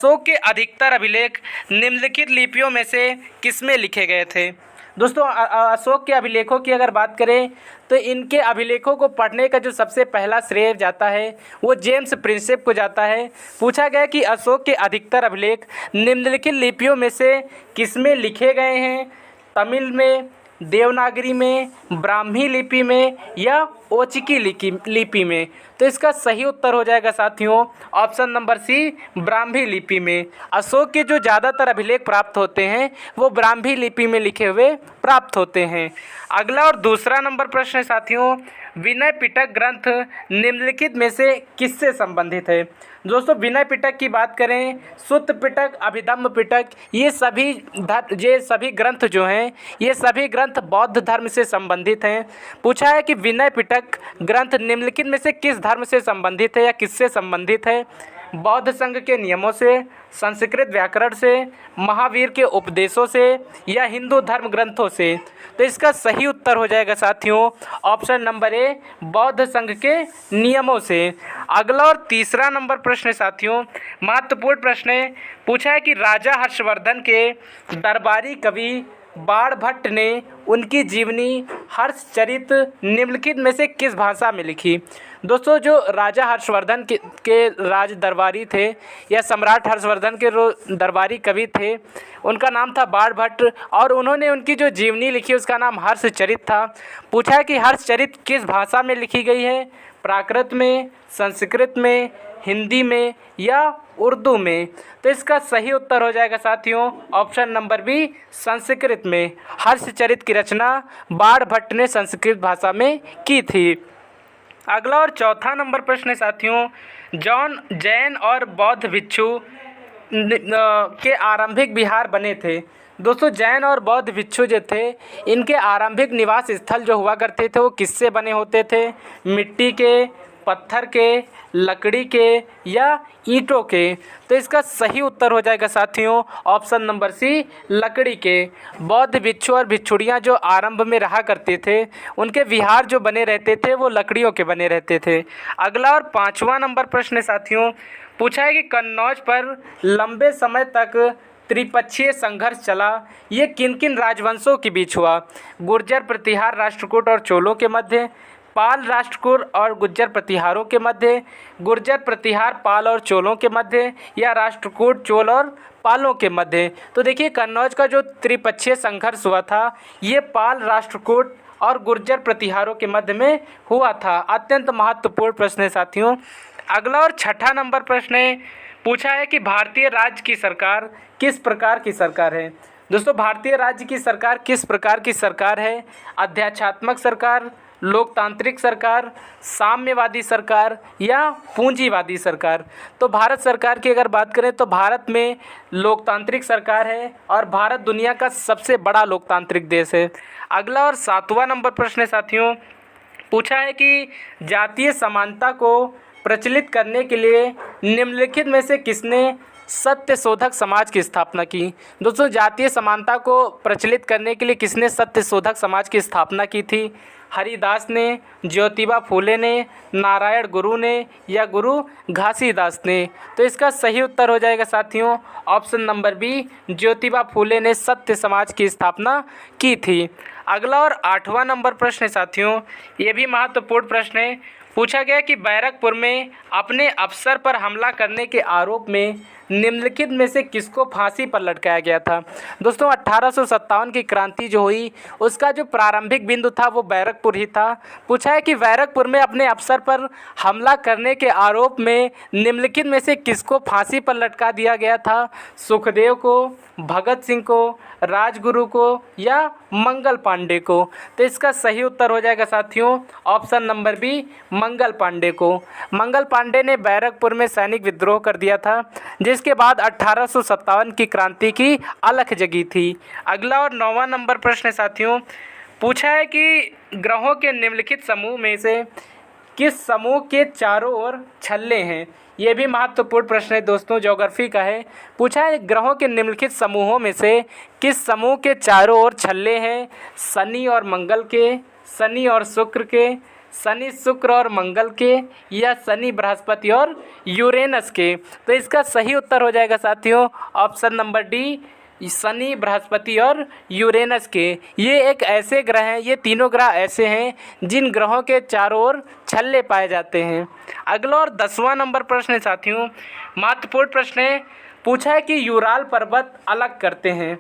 अशोक के अधिकतर अभिलेख निम्नलिखित लिपियों में से किसमें लिखे गए थे। दोस्तों अशोक के अभिलेखों की अगर बात करें तो इनके अभिलेखों को पढ़ने का जो सबसे पहला श्रेय जाता है वो जेम्स प्रिंसेप को जाता है। पूछा गया कि अशोक के अधिकतर अभिलेख निम्नलिखित लिपियों में से किसमें लिखे गए हैं। तमिल में, देवनागरी में, ब्राह्मी लिपि में या ओचिकी लिपि में। तो इसका सही उत्तर हो जाएगा साथियों ऑप्शन नंबर सी, ब्राह्मी लिपि में। अशोक के जो ज़्यादातर अभिलेख प्राप्त होते हैं वो ब्राह्मी लिपि में लिखे हुए प्राप्त होते हैं। अगला और दूसरा नंबर प्रश्न है साथियों, विनय पिटक ग्रंथ निम्नलिखित में से किससे संबंधित है। दोस्तों विनय पिटक की बात करें, सुत्त पिटक, अभिधम्म पिटक, ये सभी ग्रंथ जो हैं ये सभी ग्रंथ बौद्ध धर्म से संबंधित हैं। पूछा है कि विनय पिटक ग्रंथ निम्नलिखित में से किस धर्म से संबंधित है या किससे संबंधित है। बौद्ध संघ के नियमों से, संस्कृत व्याकरण से, महावीर के उपदेशों से या हिंदू धर्म ग्रंथों से। तो इसका सही उत्तर हो जाएगा साथियों ऑप्शन नंबर ए, बौद्ध संघ के नियमों से। अगला और तीसरा नंबर प्रश्न है साथियों, महत्वपूर्ण प्रश्न है। पूछा है कि राजा हर्षवर्धन के दरबारी कवि बाणभट्ट ने उनकी जीवनी हर्षचरित निम्नलिखित में से किस भाषा में लिखी। दोस्तों जो राजा हर्षवर्धन के राज दरबारी थे या सम्राट हर्षवर्धन के जो दरबारी कवि थे उनका नाम था बाणभट्ट और उन्होंने उनकी जो जीवनी लिखी उसका नाम हर्षचरित था। पूछा है कि हर्षचरित किस भाषा में लिखी गई है, प्राकृत में, संस्कृत में, हिंदी में या उर्दू में। तो इसका सही उत्तर हो जाएगा साथियों ऑप्शन नंबर बी, संस्कृत में। हर्षचरित की रचना बाणभट्ट ने संस्कृत भाषा में की थी। अगला और चौथा नंबर प्रश्न है साथियों, जैन और बौद्ध भिक्षु के आरंभिक विहार बने थे। दोस्तों जैन और बौद्ध भिक्षु जो थे इनके आरंभिक निवास स्थल जो हुआ करते थे वो किससे बने होते थे, मिट्टी के, पत्थर के, लकड़ी के या ईंटों के। तो इसका सही उत्तर हो जाएगा साथियों ऑप्शन नंबर सी, लकड़ी के। बौद्ध भिक्षु और भिक्षुड़ियाँ जो आरंभ में रहा करते थे उनके विहार जो बने रहते थे वो लकड़ियों के बने रहते थे। अगला और पाँचवा नंबर प्रश्न है साथियों, पूछा है कि कन्नौज पर लंबे समय तक त्रिपक्षीय संघर्ष चला, ये किन किन राजवंशों के बीच हुआ। गुर्जर प्रतिहार राष्ट्रकूट और चोलों के मध्य, पाल राष्ट्रकूट और गुर्जर प्रतिहारों के मध्य, गुर्जर प्रतिहार पाल और चोलों के मध्य या राष्ट्रकूट चोल और पालों के मध्य। तो देखिए कन्नौज का जो त्रिपक्षीय संघर्ष हुआ था ये पाल, राष्ट्रकूट और गुर्जर प्रतिहारों के मध्य में हुआ था। अत्यंत महत्वपूर्ण प्रश्न है साथियों। अगला और छठा नंबर प्रश्न है, पूछा है कि भारतीय राज्य की सरकार किस प्रकार की सरकार है। दोस्तों भारतीय राज्य की सरकार किस प्रकार की सरकार है, अध्यात्मात्मक सरकार, लोकतांत्रिक सरकार, साम्यवादी सरकार या पूंजीवादी सरकार। तो भारत सरकार की अगर बात करें तो भारत में लोकतांत्रिक सरकार है और भारत दुनिया का सबसे बड़ा लोकतांत्रिक देश है। अगला और सातवां नंबर प्रश्न है साथियों, पूछा है कि जातीय समानता को प्रचलित करने के लिए निम्नलिखित में से किसने सत्यशोधक समाज की स्थापना की। दोस्तों जातीय समानता को प्रचलित करने के लिए किसने सत्यशोधक समाज की स्थापना की थी। हरिदास ने, ज्योतिबा फूले ने, नारायण गुरु ने या गुरु घासीदास ने। तो इसका सही उत्तर हो जाएगा साथियों option number B, Jyotiba Phule ने सत्य समाज की स्थापना की थी। अगला और आठवां नंबर प्रश्न है साथियों, ये भी महत्वपूर्ण प्रश्न है। पूछा गया कि बैरकपुर में अपने अफसर पर हमला करने के आरोप में निम्नलिखित में से किसको फांसी पर लटकाया गया था। दोस्तों 1857 की क्रांति जो हुई उसका जो प्रारंभिक बिंदु था वो बैरकपुर ही था। पूछा है कि बैरकपुर में अपने अफसर पर हमला करने के आरोप में निम्नलिखित में से किसको फांसी पर लटका दिया गया था। सुखदेव को, भगत सिंह को, राजगुरु को या मंगल पांडे को। तो इसका सही उत्तर हो जाएगा साथियों option number B, Mangal Pandey को। मंगल पांडे ने बैरकपुर में सैनिक विद्रोह कर दिया था जिसके बाद 1857 की क्रांति की अलख जगी थी। अगला और 9वां नंबर प्रश्न है साथियों, पूछा है कि ग्रहों के निम्नलिखित समूह में से किस समूह के चारों ओर छल्ले हैं। ये भी महत्वपूर्ण प्रश्न है दोस्तों, ज्योग्राफी का है। पूछा है ग्रहों के निम्नलिखित समूहों में से किस समूह के चारों ओर छल्ले हैं। शनि और मंगल के, शनि और शुक्र के, शनि शुक्र और मंगल के, या शनि बृहस्पति और यूरेनस के? तो इसका सही उत्तर हो जाएगा साथियों option number D, Shani Brihaspati और यूरेनस के। ये एक ऐसे ग्रह हैं, ये तीनों ग्रह ऐसे हैं जिन ग्रहों के चारों ओर छल्ले पाए जाते हैं। अगला और 10वां नंबर प्रश्न है साथियों, महत्वपूर्ण प्रश्न है। पूछा है कि यूराल पर्वत अलग करते हैं।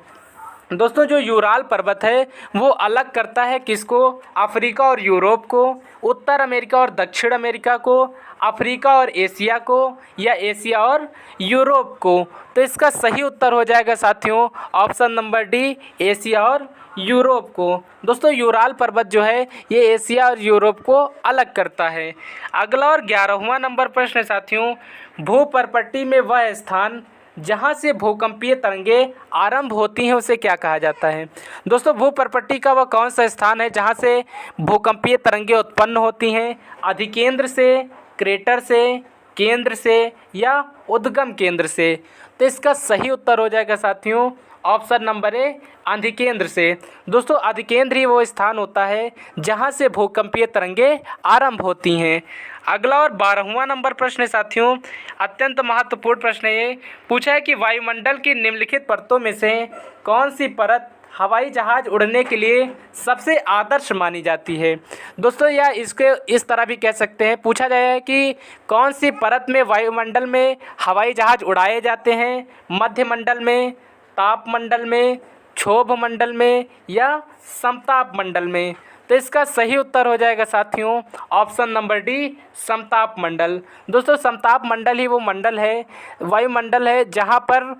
दोस्तों जो यूराल पर्वत है वो अलग करता है किसको? अफ्रीका और यूरोप को, उत्तर अमेरिका और दक्षिण अमेरिका को, अफ्रीका और एशिया को, या एशिया और यूरोप को? तो इसका सही उत्तर हो जाएगा साथियों ऑप्शन नंबर डी, एशिया और यूरोप को। दोस्तों यूराल पर्वत जो है ये एशिया और यूरोप को अलग करता है। अगला और 11वां नंबर प्रश्न है साथियों, भूपर्पट्टी में वह स्थान जहाँ से भूकंपीय तरंगें आरंभ होती हैं उसे क्या कहा जाता है? दोस्तों भूपर्पट्टी का वह कौन सा स्थान है जहाँ से भूकंपीय तरंगें उत्पन्न होती हैं? अधिकेंद्र से, क्रेटर से, केंद्र से, या उद्गम केंद्र से? तो इसका सही उत्तर हो जाएगा साथियों ऑप्शन नंबर ए, अधिकेंद्र से। दोस्तों अधिकेंद्र ही वो स्थान होता है जहाँ से भूकंपीय तरंगें आरंभ होती हैं। अगला और 12वां नंबर प्रश्न है साथियों, अत्यंत महत्वपूर्ण प्रश्न है ये। पूछा है कि वायुमंडल की निम्नलिखित परतों में से कौन सी परत हवाई जहाज़ उड़ने के लिए सबसे आदर्श मानी जाती है? दोस्तों या इसके इस तरह भी कह सकते हैं, पूछा गया है कि कौन सी परत में वायुमंडल में हवाई जहाज़ उड़ाए जाते हैं? मध्य मंडल में, ताप मंडल में, क्षोभ मंडल में, या समताप मंडल में? तो इसका सही उत्तर हो जाएगा साथियों ऑप्शन नंबर डी, समताप मंडल। दोस्तों समताप मंडल ही वो मंडल है, वायुमंडल है जहाँ पर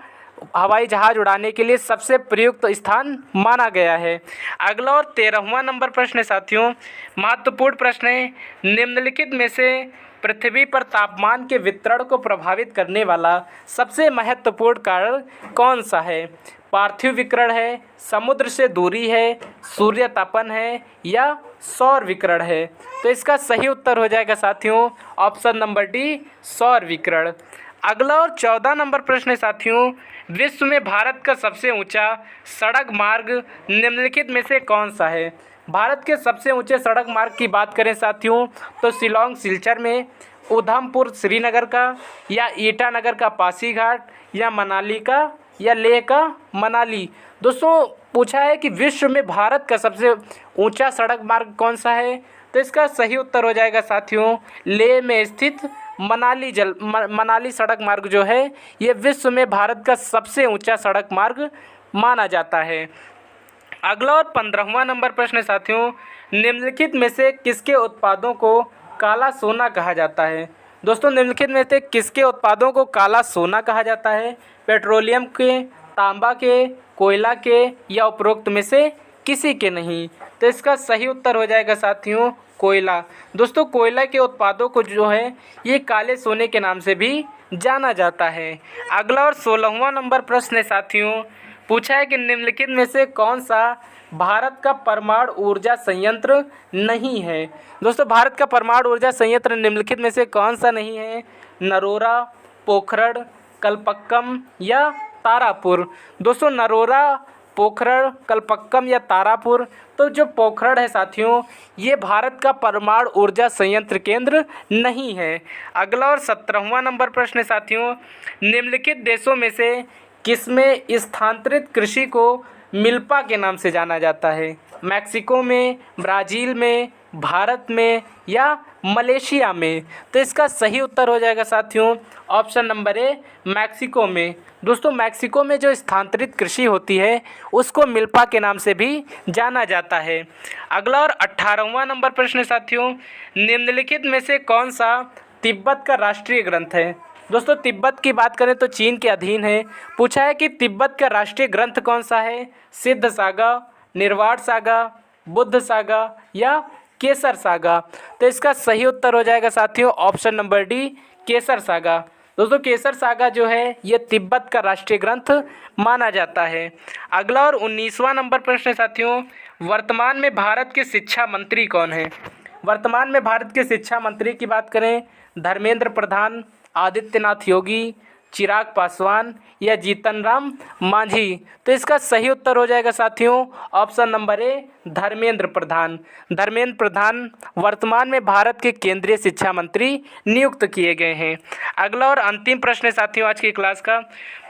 हवाई जहाज़ उड़ाने के लिए सबसे प्रयुक्त स्थान माना गया है। अगला और 13वां नंबर प्रश्न है साथियों, महत्वपूर्ण प्रश्न है। निम्नलिखित में से पृथ्वी पर तापमान के वितरण को प्रभावित करने वाला सबसे महत्वपूर्ण कारण कौन सा है? पार्थिव विकिरण है, समुद्र से दूरी है, सूर्य तापन है, या सौर विकिरण है? तो इसका सही उत्तर हो जाएगा साथियों ऑप्शन नंबर डी, सौर विकिरण। अगला और 14 नंबर प्रश्न है साथियों, विश्व में भारत का सबसे ऊंचा सड़क मार्ग निम्नलिखित में से कौन सा है? भारत के सबसे ऊंचे सड़क मार्ग की बात करें साथियों तो शिलोंग सिलचर में, उधमपुर श्रीनगर का, या ईटानगर का पासीघाट, या मनाली का, या लेह का मनाली? दोस्तों पूछा है कि विश्व में भारत का सबसे ऊंचा सड़क मार्ग कौन सा है? तो इसका सही उत्तर हो जाएगा साथियों लेह में स्थित मनाली सड़क मार्ग जो है ये विश्व में भारत का सबसे ऊंचा सड़क मार्ग माना जाता है। अगला और 15वां नंबर प्रश्न है साथियों, निम्नलिखित में से किसके उत्पादों को काला सोना कहा जाता है? दोस्तों निम्नलिखित में से किसके उत्पादों को काला सोना कहा जाता है? पेट्रोलियम के, तांबा के, कोयला के, या उपरोक्त में से किसी के नहीं? तो इसका सही उत्तर हो जाएगा साथियों कोयला। दोस्तों कोयला के उत्पादों को जो है ये काले सोने के नाम से भी जाना जाता है। अगला और 16वां नंबर प्रश्न है साथियों, पूछा है कि निम्नलिखित में से कौन सा भारत का परमाणु ऊर्जा संयंत्र नहीं है? दोस्तों भारत का परमाणु ऊर्जा संयंत्र निम्नलिखित में से कौन सा नहीं है? नरोरा, पोखरण, कलपक्कम, या तारापुर? दोस्तों नरोरा, पोखरण, कलपक्कम, या तारापुर? तो जो पोखरण है साथियों ये भारत का परमाणु ऊर्जा संयंत्र केंद्र नहीं है। अगला और 17वां नंबर प्रश्न है साथियों, निम्नलिखित देशों में से किसमें स्थानांतरित कृषि को मिल्पा के नाम से जाना जाता है? मैक्सिको में, ब्राज़ील में, भारत में, या मलेशिया में? तो इसका सही उत्तर हो जाएगा साथियों ऑप्शन नंबर ए, मैक्सिको में। दोस्तों मैक्सिको में जो स्थानांतरित कृषि होती है उसको मिल्पा के नाम से भी जाना जाता है। अगला और 18वां नंबर प्रश्न है साथियों, निम्नलिखित में से कौन सा तिब्बत का राष्ट्रीय ग्रंथ है? दोस्तों तिब्बत की बात करें तो चीन के अधीन है। पूछा है कि तिब्बत का राष्ट्रीय ग्रंथ कौन सा है? सिद्ध सागा, निर्वाण सागा, बुद्ध सागा, या केसर सागा? तो इसका सही उत्तर हो जाएगा साथियों ऑप्शन नंबर डी, केसर सागा। दोस्तों केसर सागा जो है ये तिब्बत का राष्ट्रीय ग्रंथ माना जाता है। अगला और 19वां नंबर प्रश्न है साथियों, वर्तमान में भारत के शिक्षा मंत्री कौन है? वर्तमान में भारत के शिक्षा मंत्री की बात करें धर्मेंद्र प्रधान, आदित्यनाथ योगी, चिराग पासवान या जीतन राम मांझी। तो इसका सही उत्तर हो जाएगा साथियों option number A Dharmendra Pradhan. Dharmendra Pradhan वर्तमान में भारत के केंद्रीय शिक्षा मंत्री नियुक्त किए गए हैं। अगला और अंतिम प्रश्न है साथियों आज की क्लास का,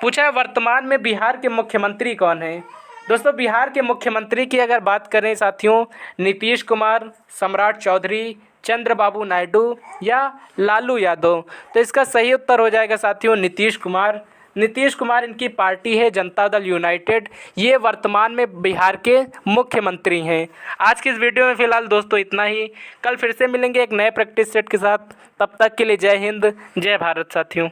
पूछा है वर्तमान में बिहार के मुख्यमंत्री कौन हैं। दोस्तों बिहार के मुख्यमंत्री की अगर बात करें साथियों, नीतीश कुमार, सम्राट चौधरी, चंद्रबाबू नायडू या लालू यादव। तो इसका सही उत्तर हो जाएगा साथियों नीतीश कुमार। नीतीश कुमार इनकी पार्टी है जनता दल यूनाइटेड, ये वर्तमान में बिहार के मुख्यमंत्री हैं। आज की इस वीडियो में फ़िलहाल दोस्तों इतना ही, कल फिर से मिलेंगे एक नए प्रैक्टिस सेट के साथ। तब तक के लिए जय हिंद जय भारत साथियों।